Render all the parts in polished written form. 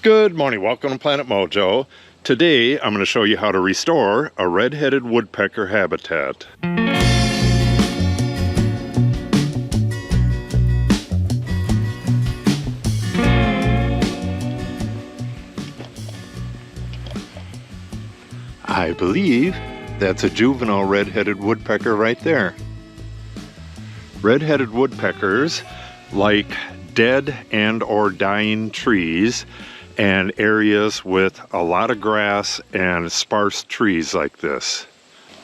Good morning, welcome to Planet Mojo. Today I'm going to show you how to restore a red-headed woodpecker habitat. I believe that's a juvenile red-headed woodpecker right there. Red-headed woodpeckers like dead and or dying trees and areas with a lot of grass and sparse trees like this.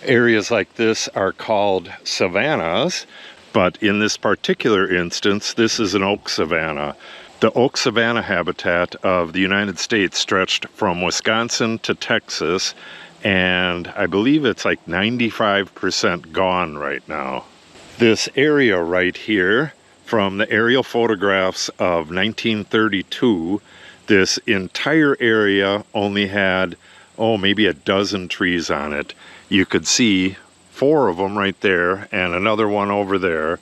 Areas like this are called savannas, but in this particular instance, this is an oak savanna. The oak savanna habitat of the United States stretched from Wisconsin to Texas, and I believe it's like 95% gone right now. This area right here, from the aerial photographs of 1932, this entire area only had, maybe a dozen trees on it. You could see 4 of them right there and another one over there.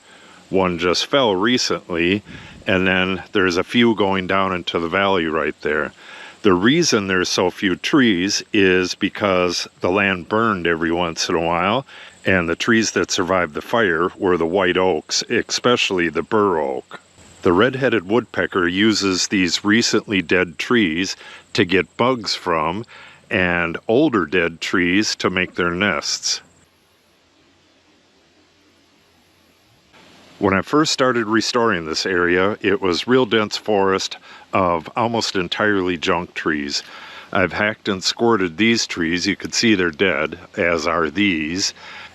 One just fell recently, and then there's a few going down into the valley right there. The reason there's so few trees is because the land burned every once in a while, and the trees that survived the fire were the white oaks, especially the bur oak. The red-headed woodpecker uses these recently dead trees to get bugs from, and older dead trees to make their nests. When I first started restoring this area, it was real dense forest of almost entirely junk trees. I've hacked and squirted these trees. You can see they're dead, as are these.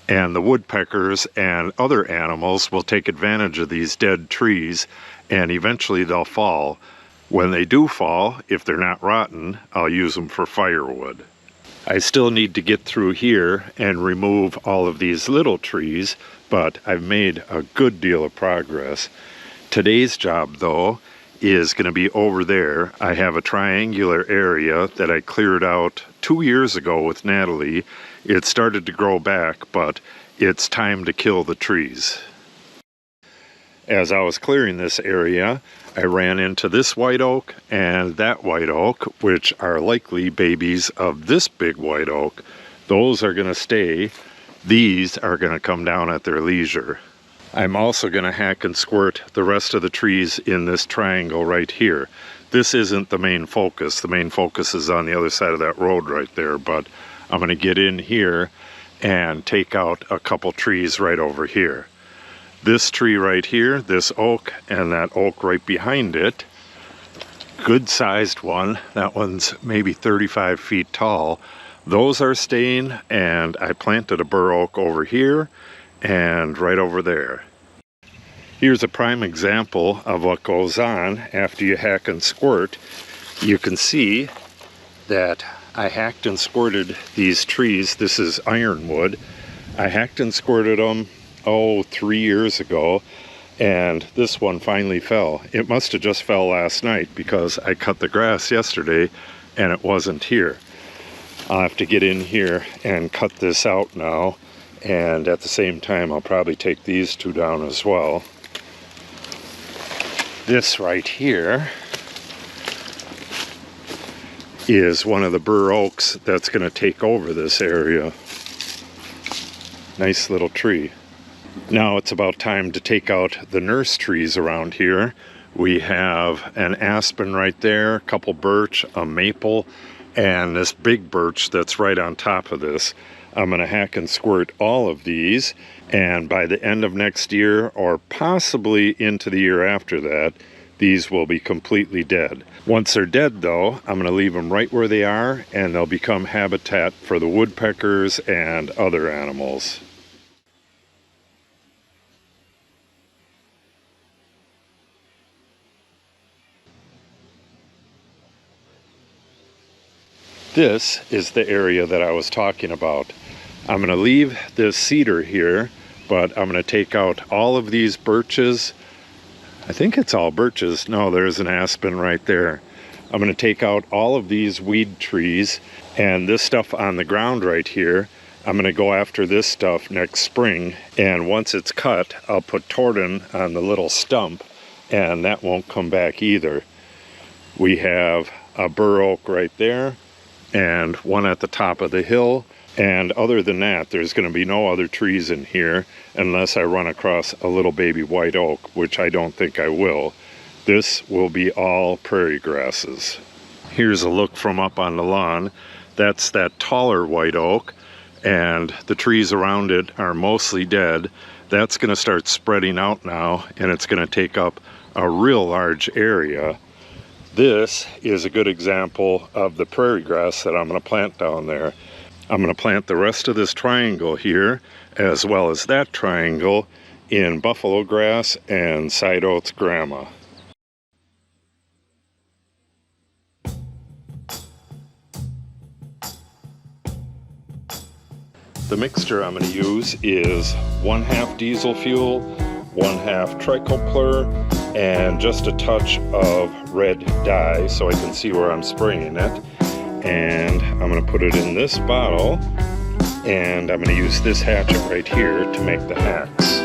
And the woodpeckers and other animals will take advantage of these dead trees, and eventually they'll fall. When they do fall, if they're not rotten, I'll use them for firewood. I still need to get through here and remove all of these little trees, but I've made a good deal of progress. Today's job, though, is going to be over there. I have a triangular area that I cleared out 2 years ago with Natalie. It started to grow back, but it's time to kill the trees. As I was clearing this area, I ran into this white oak and that white oak, which are likely babies of this big white oak. Those are going to stay. These are going to come down at their leisure. I'm also going to hack and squirt the rest of the trees in this triangle right here. This isn't the main focus. The main focus is on the other side of that road right there, but I'm going to get in here and take out a couple trees right over here. This tree right here, this oak, and that oak right behind it, good sized one. That one's maybe 35 feet tall. Those are staying, and I planted a bur oak over here and right over there. Here's a prime example of what goes on after you hack and squirt. You can see that I hacked and squirted these trees. This is ironwood. I hacked and squirted them 3 years ago, and this one finally fell. It must have just fell last night because I cut the grass yesterday and it wasn't here. I'll have to get in here and cut this out now, and at the same time I'll probably take these 2 down as well. This right here is one of the bur oaks that's going to take over this area. Nice little tree. Now it's about time to take out the nurse trees around here. We have an aspen right there, a couple birch, a maple, and this big birch that's right on top of this. I'm going to hack and squirt all of these, and by the end of next year, or possibly into the year after that, these will be completely dead. Once they're dead, though, I'm going to leave them right where they are, and they'll become habitat for the woodpeckers and other animals. This is the area that I was talking about. I'm going to leave this cedar here, but I'm going to take out all of these birches. I think it's all birches. No, there's an aspen right there. I'm going to take out all of these weed trees, and this stuff on the ground right here, I'm going to go after this stuff next spring, and once it's cut, I'll put torten on the little stump, and that won't come back either. We have a bur oak right there, and one at the top of the hill. And other than that, there's going to be no other trees in here unless I run across a little baby white oak, which I don't think I will. This will be all prairie grasses. Here's a look from up on the lawn. That's that taller white oak, and the trees around it are mostly dead. That's going to start spreading out now, and it's going to take up a real large area. This is a good example of the prairie grass that I'm going to plant down there. I'm going to plant the rest of this triangle here, as well as that triangle, in buffalo grass and side oats grama. The mixture I'm going to use is 1/2 diesel fuel, 1/2 trichopler, and just a touch of red dye so I can see where I'm spraying it. And I'm going to put it in this bottle, and I'm going to use this hatchet right here to make the hacks.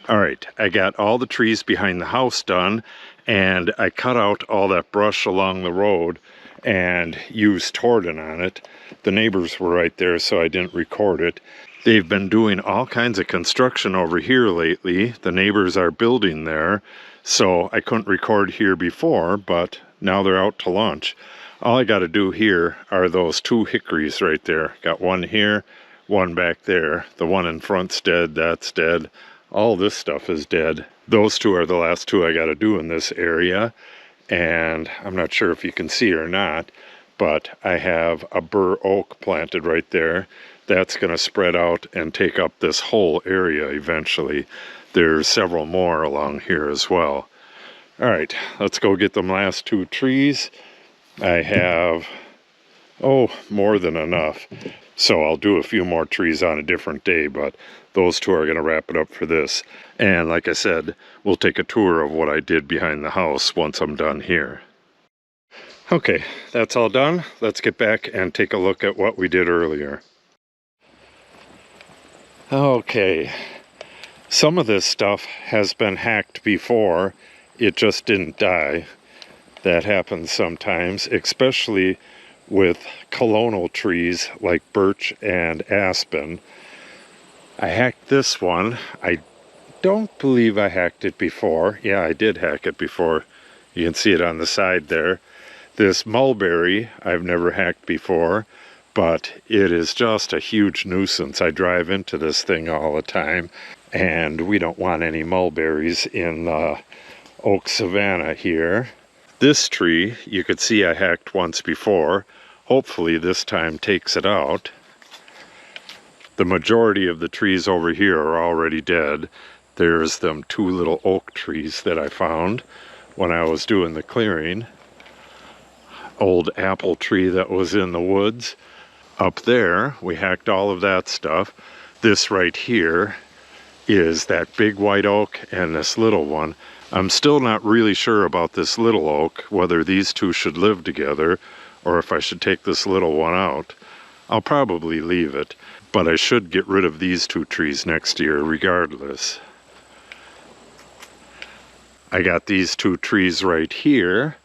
Alright, I got all the trees behind the house done, and I cut out all that brush along the road and used Torden on it. The neighbors were right there, so I didn't record it. They've been doing all kinds of construction over here lately. The neighbors are building there, so I couldn't record here before, but now they're out to lunch. All I got to do here are those 2 hickories right there. Got one here, one back there. The one in front's dead, that's dead. All this stuff is dead. Those 2 are the last 2 I got to do in this area, and I'm not sure if you can see or not, but I have a bur oak planted right there. That's going to spread out and take up this whole area eventually. There's several more along here as well. Alright, let's go get them last 2 trees. I have, more than enough. So I'll do a few more trees on a different day, but those 2 are going to wrap it up for this. And like I said, we'll take a tour of what I did behind the house once I'm done here. Okay, that's all done. Let's get back and take a look at what we did earlier. Okay, some of this stuff has been hacked before. It just didn't die. That happens sometimes, especially with colonal trees like birch and aspen. I hacked this one. I don't believe I hacked it before. Yeah, I did hack it before. You can see it on the side there. This mulberry I've never hacked before, but it is just a huge nuisance. I drive into this thing all the time, and we don't want any mulberries in oak savanna here. This tree, you could see I hacked once before. Hopefully this time takes it out. The majority of the trees over here are already dead. There's them 2 little oak trees that I found when I was doing the clearing. Old apple tree that was in the woods. Up there, we hacked all of that stuff. This right here is that big white oak and this little one. I'm still not really sure about this little oak, whether these two should live together or if I should take this little one out. I'll probably leave it, but I should get rid of these 2 trees next year regardless. I got these 2 trees right here.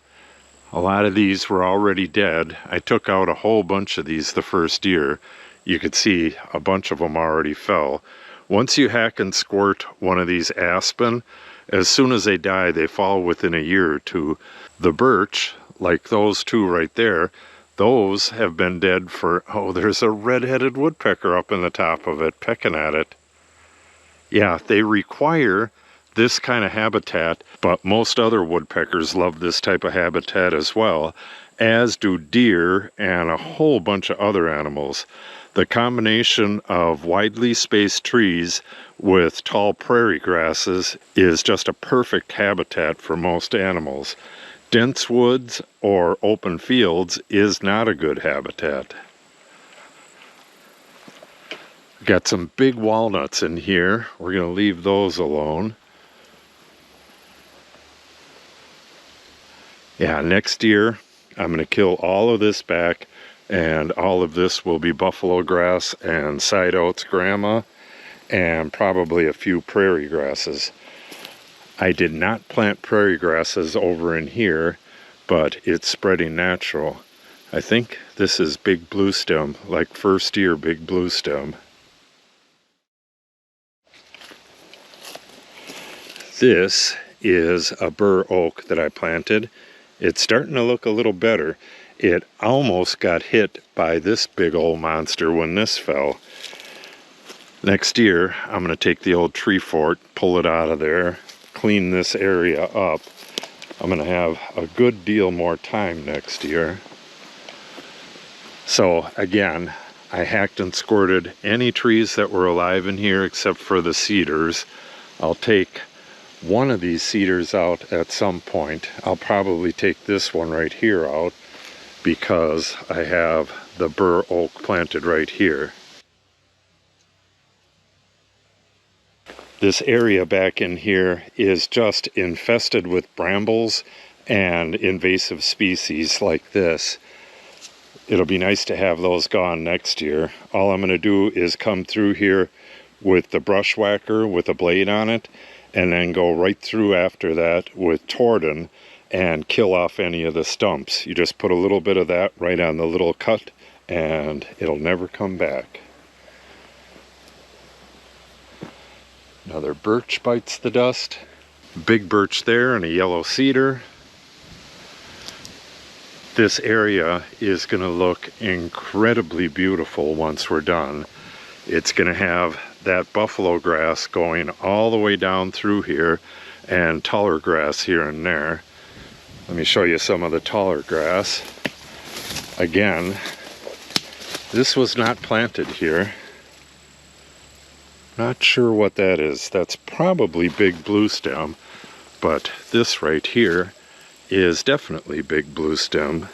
A lot of these were already dead. I took out a whole bunch of these the first year. You could see a bunch of them already fell. Once you hack and squirt one of these aspen, as soon as they die, they fall within a year or 2. The birch, like those 2 right there, those have been dead for, oh, there's a red-headed woodpecker up in the top of it, pecking at it. Yeah, they require this kind of habitat, but most other woodpeckers love this type of habitat as well, as do deer and a whole bunch of other animals. The combination of widely spaced trees with tall prairie grasses is just a perfect habitat for most animals. Dense woods or open fields is not a good habitat. Got some big walnuts in here. We're going to leave those alone. Yeah, next year I'm going to kill all of this back, and all of this will be buffalo grass and side oats grama, and probably a few prairie grasses. I did not plant prairie grasses over in here, but it's spreading natural. I think this is big blue stem, like first year big blue stem. This is a bur oak that I planted. It's starting to look a little better. It almost got hit by this big old monster when this fell. Next year, I'm going to take the old tree fort, pull it out of there, clean this area up. I'm going to have a good deal more time next year. So again, I hacked and squirted any trees that were alive in here except for the cedars. I'll take one of these cedars out at some point. I'll probably take this one right here out because I have the bur oak planted right here. This area back in here is just infested with brambles and invasive species like this. It'll be nice to have those gone next year. All I'm going to do is come through here with the brush whacker with a blade on it, and then go right through after that with Torden and kill off any of the stumps. You just put a little bit of that right on the little cut and it'll never come back. Another birch bites the dust. Big birch there and a yellow cedar. This area is going to look incredibly beautiful once we're done. It's going to have that buffalo grass going all the way down through here and taller grass here and there. Let me show you some of the taller grass. Again, this was not planted here. Not sure what that is. That's probably big blue stem, but this right here is definitely big blue stem,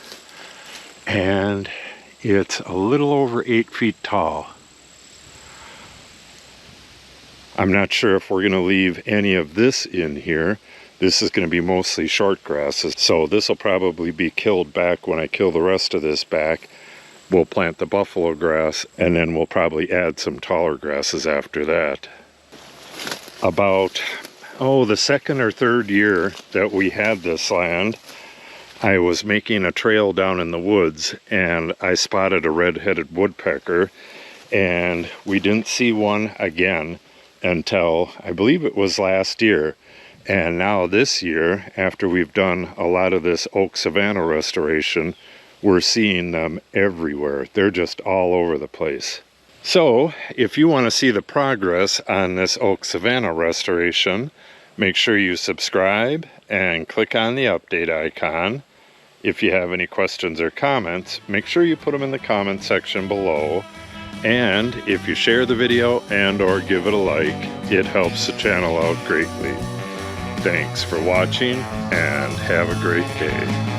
and it's a little over 8 feet tall. I'm not sure if we're going to leave any of this in here. This is going to be mostly short grasses, so this will probably be killed back when I kill the rest of this back. We'll plant the buffalo grass, and then we'll probably add some taller grasses after that. About, the second or third year that we had this land, I was making a trail down in the woods, and I spotted a red-headed woodpecker, and we didn't see one again until I believe it was last year. And now this year, after we've done a lot of this oak savanna restoration, we're seeing them everywhere. They're just all over the place. So if you want to see the progress on this oak savanna restoration, make sure you subscribe and click on the update icon. If you have any questions or comments, make sure you put them in the comment section below. And if you share the video and or give it a like, it helps the channel out greatly. Thanks for watching and have a great day.